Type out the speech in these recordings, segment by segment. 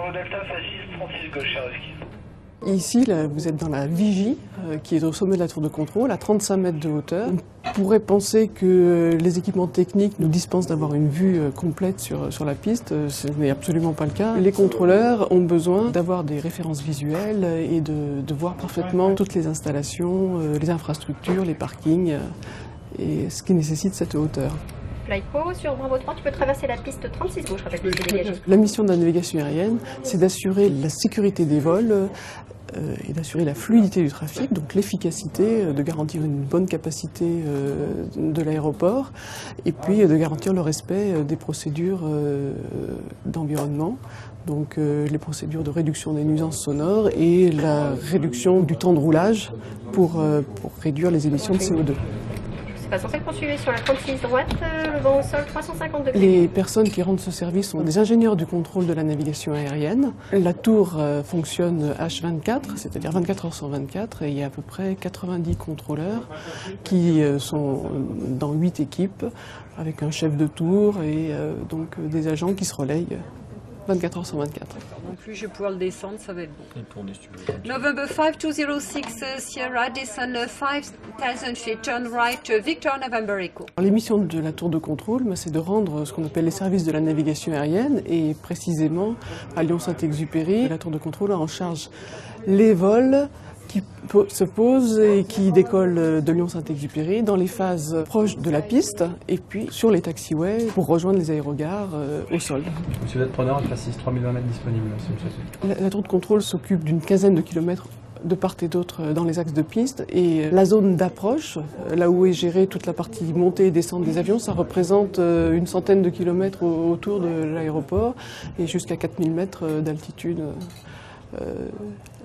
Bravo Delta, fasciste, 36 gauche, Charovski. Ici, là, vous êtes dans la vigie, qui est au sommet de la tour de contrôle, à 35 mètres de hauteur. On pourrait penser que les équipements techniques nous dispensent d'avoir une vue complète sur la piste. Ce n'est absolument pas le cas. Les contrôleurs ont besoin d'avoir des références visuelles et de voir parfaitement toutes les installations, les infrastructures, les parkings, et ce qui nécessite cette hauteur. Flyco, sur Bravo 3, tu peux traverser la piste 36 gauche, rappelle que c'est dégagé. La mission de la navigation aérienne, c'est d'assurer la sécurité des vols et d'assurer la fluidité du trafic, donc l'efficacité, de garantir une bonne capacité de l'aéroport et puis de garantir le respect des procédures d'environnement. Donc les procédures de réduction des nuisances sonores et la réduction du temps de roulage pour réduire les émissions de CO2. Sur celle poursuivie sur la 36 droite, le vent au sol 350 degrés. Les personnes qui rendent ce service sont des ingénieurs du contrôle de la navigation aérienne. La tour fonctionne H24, c'est-à-dire 24 heures sur 24, et il y a à peu près 90 contrôleurs qui sont dans 8 équipes, avec un chef de tour et donc des agents qui se relayent 24 heures sur 24. En plus, je vais pouvoir le descendre, ça va être bon. Et tourner si tu veux. November 5206, Sierra, descend 5000 feet, turn right, Victor, November Echo. Les missions de la tour de contrôle, c'est de rendre ce qu'on appelle les services de la navigation aérienne, et précisément à Lyon-Saint-Exupéry, la tour de contrôle a en charge les vols qui se posent et qui décollent de Lyon-Saint-Exupéry dans les phases proches de la piste et puis sur les taxiways pour rejoindre les aérogares au sol. Monsieur vous êtes preneur, il reste 3000 mètres disponibles. La tour de contrôle s'occupe d'une quinzaine de kilomètres de part et d'autre dans les axes de piste, et la zone d'approche, là où est gérée toute la partie montée et descente des avions, ça représente une centaine de kilomètres autour de l'aéroport et jusqu'à 4000 mètres d'altitude.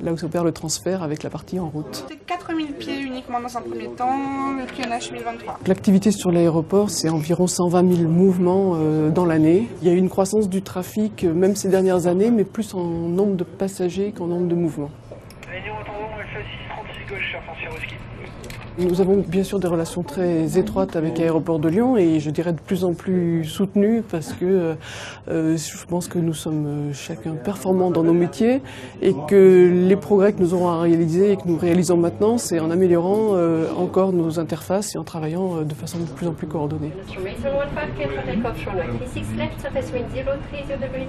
Là où s'opère le transfert avec la partie en route. C'est 4000 pieds uniquement dans un premier temps, le QNH 1023. L'activité sur l'aéroport, c'est environ 120 000 mouvements dans l'année. Il y a eu une croissance du trafic, même ces dernières années, mais plus en nombre de passagers qu'en nombre de mouvements. Réunion entendons, Alpha 6, 36 gauche, cher Charovski. Nous avons bien sûr des relations très étroites avec Aéroport de Lyon et je dirais de plus en plus soutenues parce que je pense que nous sommes chacun performants dans nos métiers et que les progrès que nous aurons à réaliser et que nous réalisons maintenant, c'est en améliorant encore nos interfaces et en travaillant de façon de plus en plus coordonnée. Sur Mason 15, take off, runway 36 left, surface wind 030 degrés,